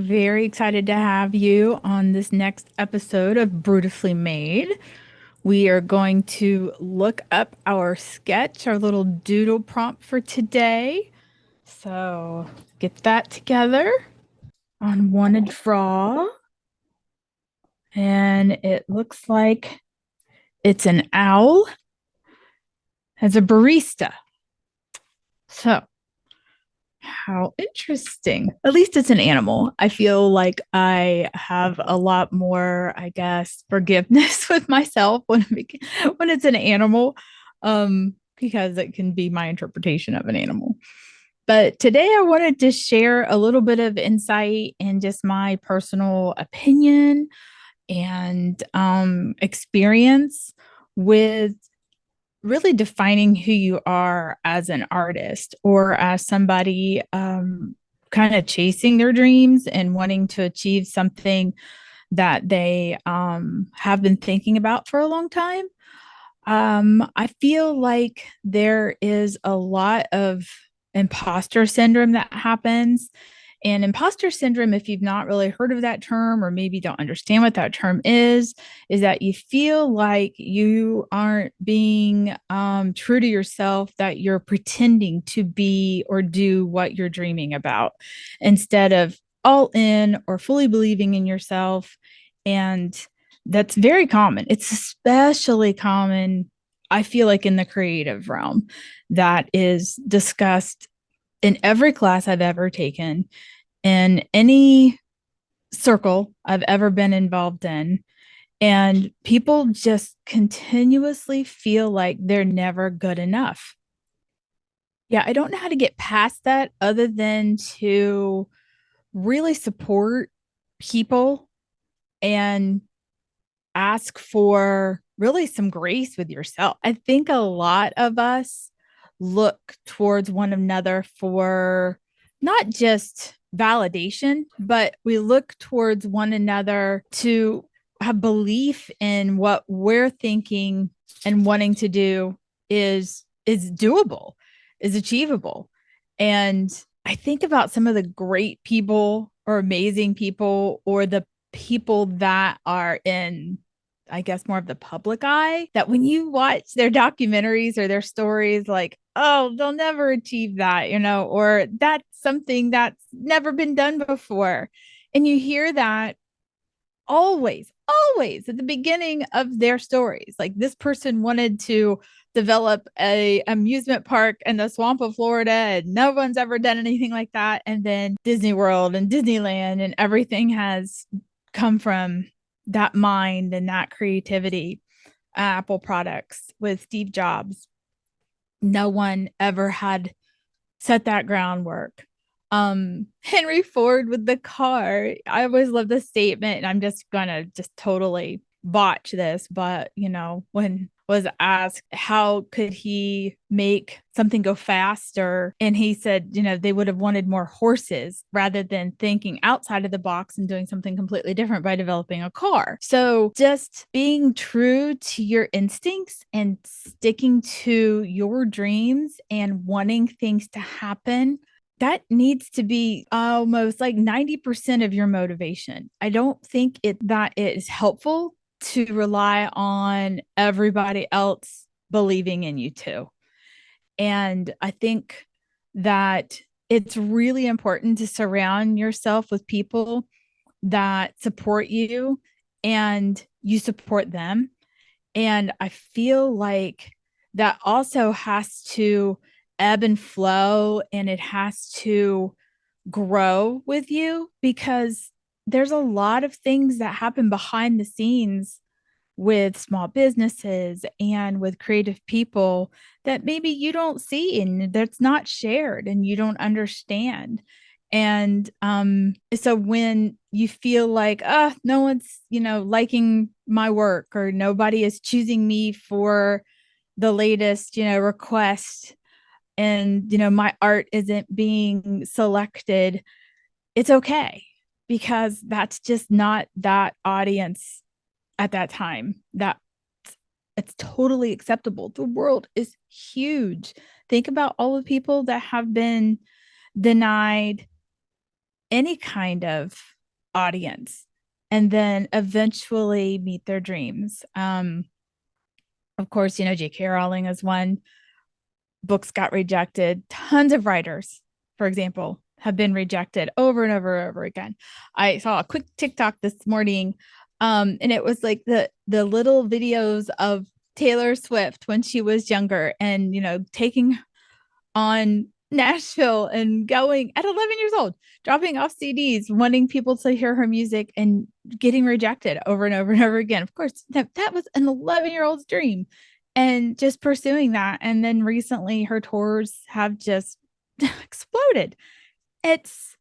Very excited to have you on this next episode of Brewtifully Made. We are going to look up our sketch, our little doodle prompt for today. So get that together on one and draw. And it looks like it's an owl as a barista. So how interesting. At least it's an animal. I feel like I have a lot more, I guess, forgiveness with myself when it's an animal, because it can be my interpretation of an animal. But today I wanted to share a little bit of insight and just my personal opinion and experience with really defining who you are as an artist or as somebody kind of chasing their dreams and wanting to achieve something that they have been thinking about for a long time. I feel like there is a lot of imposter syndrome that happens. And imposter syndrome, if you've not really heard of that term or maybe don't understand what that term is that you feel like you aren't being true to yourself, that you're pretending to be or do what you're dreaming about instead of all in or fully believing in yourself. And that's very common. It's especially common, I feel like, in the creative realm. That is discussed in every class I've ever taken, in any circle I've ever been involved in. And people just continuously feel like they're never good enough. Yeah, I don't know how to get past that other than to really support people and ask for really some grace with yourself. I think a lot of us look towards one another for not just validation, but we look towards one another to have belief in what we're thinking and wanting to do is doable, is achievable. And I think about some of the great people or amazing people or the people that are in, I guess, more of the public eye, that when you watch their documentaries or their stories, like, oh, they'll never achieve that, or that's something that's never been done before. And you hear that always at the beginning of their stories. Like, this person wanted to develop a amusement park in the swamp of Florida and no one's ever done anything like that. And then Disney World and Disneyland and everything has come from that mind and that creativity. Apple products with Steve Jobs, no one ever had set that groundwork. Henry Ford with the car, I always love the statement, and I'm just gonna just totally botch this, but when was asked how could he make something go faster, and he said, they would have wanted more horses rather than thinking outside of the box and doing something completely different by developing a car. So just being true to your instincts and sticking to your dreams and wanting things to happen, that needs to be almost like 90% of your motivation. I don't think that it is helpful to rely on everybody else believing in you too. And I think that it's really important to surround yourself with people that support you and you support them. And I feel like that also has to ebb and flow, and it has to grow with you, because there's a lot of things that happen behind the scenes with small businesses and with creative people that maybe you don't see and that's not shared and you don't understand. And so when you feel like, no one's, liking my work, or nobody is choosing me for the latest, request, and, my art isn't being selected, it's okay, because that's just not that audience at that time. That it's totally acceptable. The world is huge. Think about all the people that have been denied any kind of audience and then eventually meet their dreams. Of course, J.K. Rowling is one. Books got rejected. Tons of writers, for example, have been rejected over and over and over again. I saw a quick TikTok this morning, and it was like the little videos of Taylor Swift when she was younger and taking on Nashville and going at 11 years old, dropping off CDs, wanting people to hear her music and getting rejected over and over and over again. Of course, that was an 11-year-old's dream and just pursuing that. And then recently her tours have just exploded. It's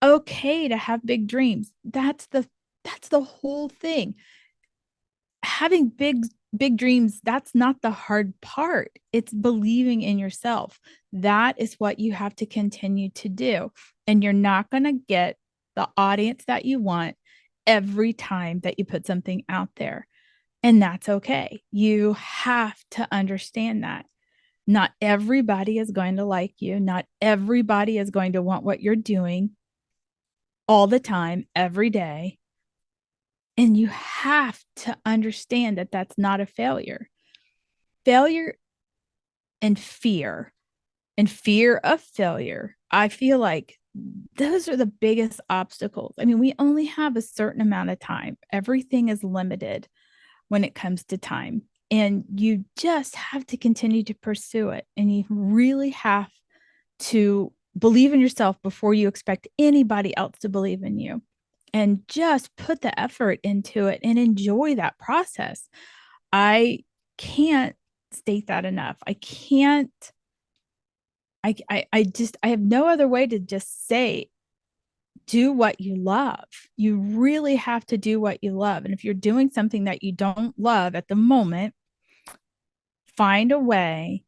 okay to have big dreams. That's the whole thing. Having big dreams, that's not the hard part. It's believing in yourself. That is what you have to continue to do. And you're not going to get the audience that you want every time that you put something out there. And that's okay. You have to understand that. Not everybody is going to like you. Not everybody is going to want what you're doing all the time, every day. And you have to understand that that's not a failure. Failure and fear of failure, I feel like those are the biggest obstacles. I mean, we only have a certain amount of time. Everything is limited when it comes to time. And you just have to continue to pursue it. And you really have to believe in yourself before you expect anybody else to believe in you. And just put the effort into it and enjoy that process. I can't state that enough. I can't, I have no other way to just say, do what you love. You really have to do what you love. And if you're doing something that you don't love at the moment, find a way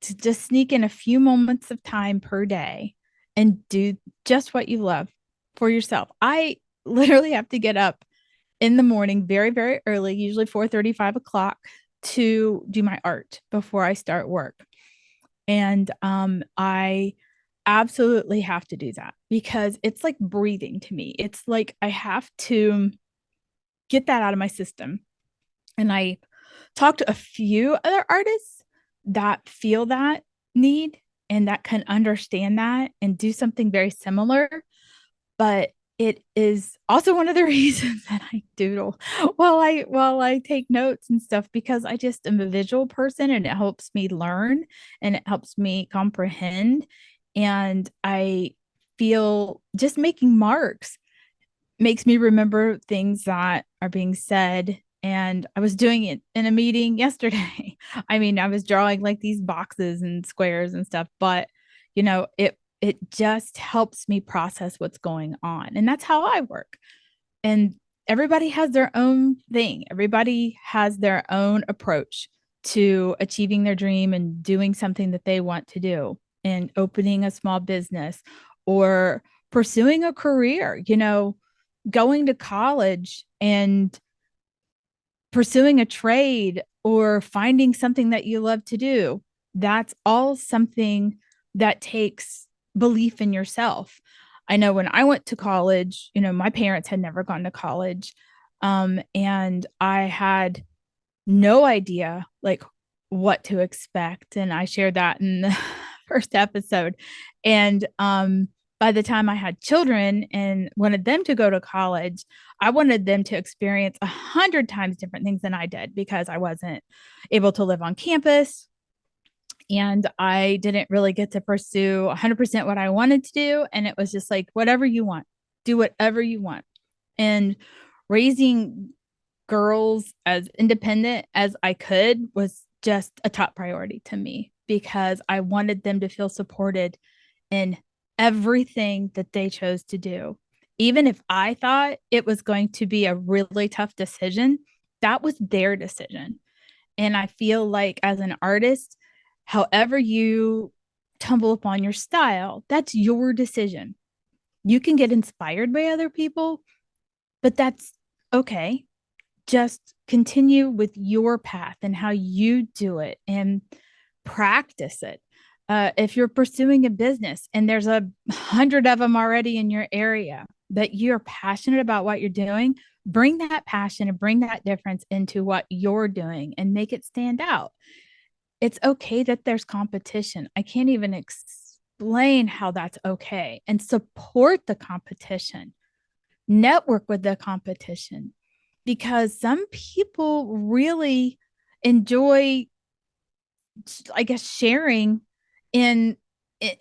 to just sneak in a few moments of time per day and do just what you love for yourself. I literally have to get up in the morning very, very early, usually 4:30, 5 o'clock, to do my art before I start work. And I absolutely have to do that because it's like breathing to me. It's like I have to get that out of my system. And I talked to a few other artists that feel that need and that can understand that and do something very similar. But it is also one of the reasons that I doodle while I take notes and stuff, because I just am a visual person and it helps me learn and it helps me comprehend. And I feel just making marks makes me remember things that are being said. And I was doing it in a meeting yesterday. I mean, I was drawing like these boxes and squares and stuff, but it just helps me process what's going on. And that's how I work. And everybody has their own thing. Everybody has their own approach to achieving their dream and doing something that they want to do and opening a small business or pursuing a career, going to college and pursuing a trade or finding something that you love to do. That's all something that takes belief in yourself. I know when I went to college, my parents had never gone to college. And I had no idea like what to expect. And I shared that in the first episode. And by the time I had children and wanted them to go to college, I wanted them to experience 100 times different things than I did because I wasn't able to live on campus. And I didn't really get to pursue 100% what I wanted to do. And it was just like, whatever you want, do whatever you want. And raising girls as independent as I could was just a top priority to me because I wanted them to feel supported in everything that they chose to do. Even if I thought it was going to be a really tough decision, that was their decision. And I feel like as an artist, however you tumble upon your style, that's your decision. You can get inspired by other people, but that's okay. Just continue with your path and how you do it and practice it. If you're pursuing a business and there's 100 of them already in your area, that you're passionate about what you're doing, bring that passion and bring that difference into what you're doing and make it stand out. It's okay that there's competition. I can't even explain how that's okay. And support the competition, network with the competition, because some people really enjoy, I guess, sharing in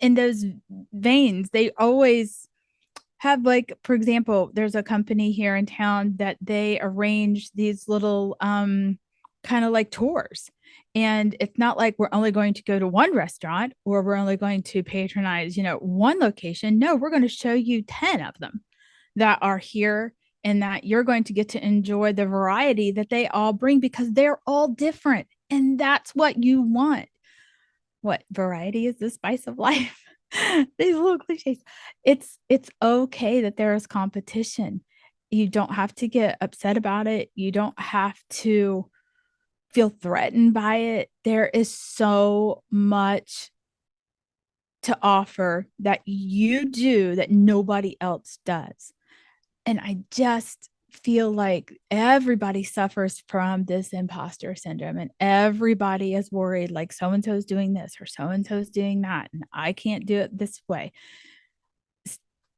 those veins. They always have, like, for example, there's a company here in town that they arrange these little kind of like tours. And it's not like we're only going to go to one restaurant or we're only going to patronize, one location. No, we're going to show you 10 of them that are here, and that you're going to get to enjoy the variety that they all bring because they're all different. And that's what you want. What variety is the spice of life? These little cliches. It's okay that there is competition. You don't have to get upset about it. You don't have to feel threatened by it. There is so much to offer that you do that nobody else does. And I just feel like everybody suffers from this imposter syndrome, and everybody is worried like so and so is doing this or so and so is doing that, and I can't do it this way.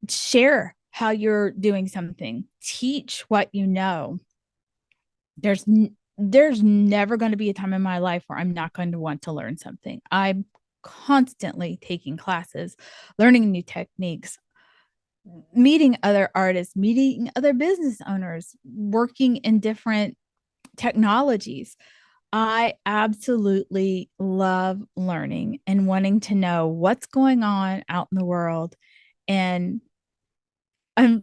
Share how you're doing something, teach what you know. There's never going to be a time in my life where I'm not going to want to learn something. I'm constantly taking classes, learning new techniques, meeting other artists, meeting other business owners, working in different technologies. I absolutely love learning and wanting to know what's going on out in the world. And I'm,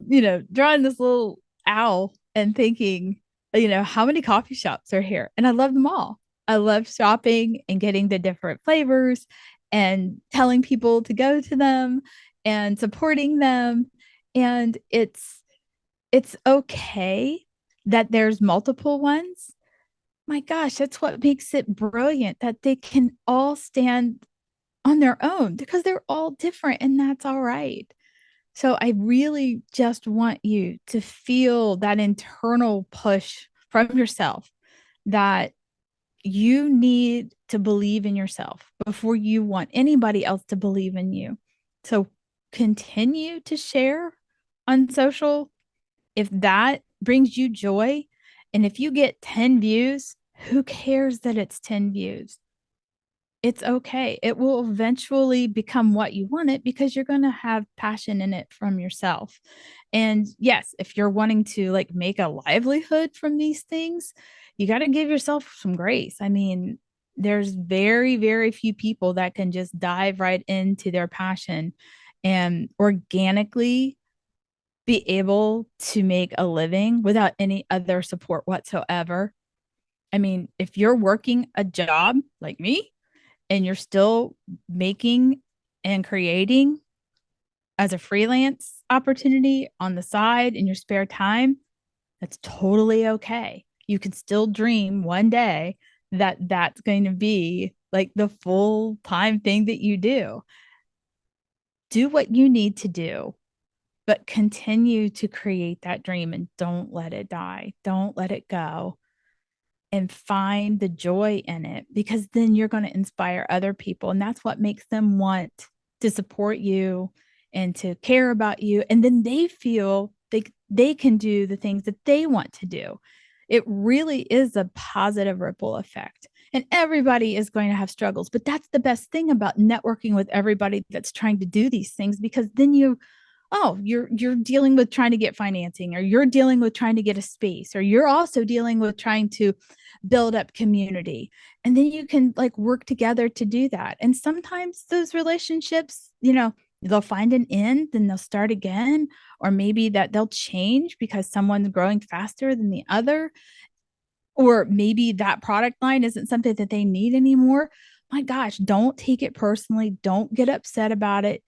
drawing this little owl and thinking, how many coffee shops are here? And I love them all. I love shopping and getting the different flavors and telling people to go to them and supporting them. And it's okay that there's multiple ones. My gosh, that's what makes it brilliant, that they can all stand on their own because they're all different, and that's all right. So I really just want you to feel that internal push from yourself that you need to believe in yourself before you want anybody else to believe in you. So continue to share on social if that brings you joy. And if you get 10 views, who cares that it's 10 views? It's okay. It will eventually become what you want it because you're going to have passion in it from yourself. And yes, if you're wanting to like make a livelihood from these things, you got to give yourself some grace. I mean, there's very, very few people that can just dive right into their passion and organically be able to make a living without any other support whatsoever. I mean, if you're working a job like me, and you're still making and creating as a freelance opportunity on the side in your spare time, that's totally okay. You can still dream one day that that's going to be like the full time thing that you do. Do what you need to do, but continue to create that dream and don't let it die. Don't let it go, and find the joy in it, because then you're going to inspire other people, and that's what makes them want to support you and to care about you, and then they feel they can do the things that they want to do. It really is a positive ripple effect, and everybody is going to have struggles, but that's the best thing about networking with everybody that's trying to do these things, because then you're dealing with trying to get financing, or you're dealing with trying to get a space, or you're also dealing with trying to build up community, and then you can like work together to do that. And sometimes those relationships, they'll find an end, then they'll start again, or maybe that they'll change because someone's growing faster than the other, or maybe that product line isn't something that they need anymore. My gosh, don't take it personally. Don't get upset about it.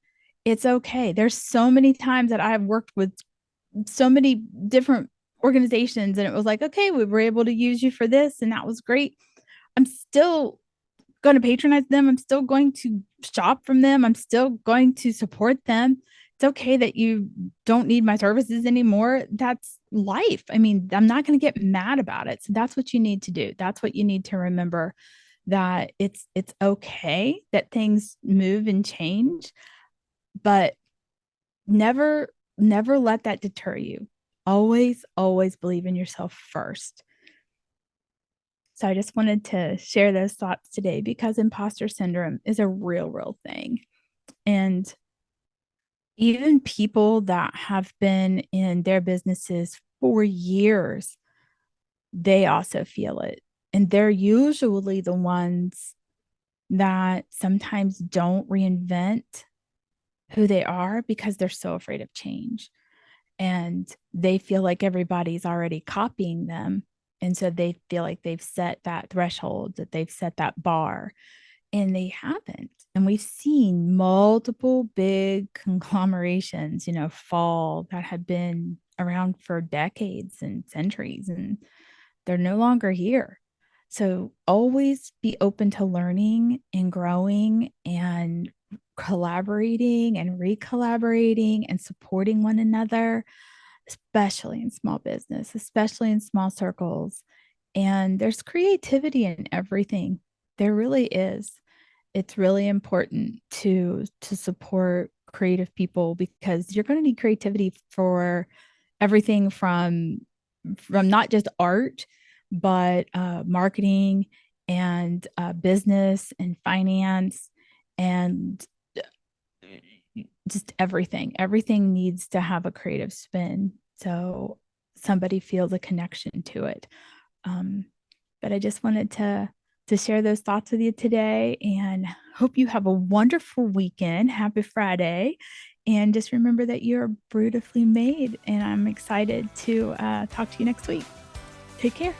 It's okay. There's so many times that I've worked with so many different organizations, and it was like, okay, we were able to use you for this, and that was great. I'm still going to patronize them. I'm still going to shop from them. I'm still going to support them. it's okay that you don't need my services anymore. That's life. I mean, I'm not going to get mad about it. So that's what you need to do. That's what you need to remember, that it's okay that things move and change, but never let that deter you. Always believe in yourself first. So I just wanted to share those thoughts today because imposter syndrome is a real thing. And even people that have been in their businesses for years, they also feel it. And they're usually the ones that sometimes don't reinvent who they are because they're so afraid of change. And they feel like everybody's already copying them. And so they feel like they've set that threshold, that they've set that bar, and they haven't. And we've seen multiple big conglomerations, fall, that have been around for decades and centuries, and they're no longer here. So always be open to learning and growing and collaborating and recollaborating and supporting one another, especially in small business, especially in small circles. And there's creativity in everything. There really is. It's really important to support creative people because you're going to need creativity for everything from not just art, but marketing and business and finance and just everything. Everything needs to have a creative spin. So somebody feels a connection to it. Um, but I just wanted to share those thoughts with you today and hope you have a wonderful weekend. Happy Friday. And just remember that you're beautifully made. And I'm excited to talk to you next week. Take care.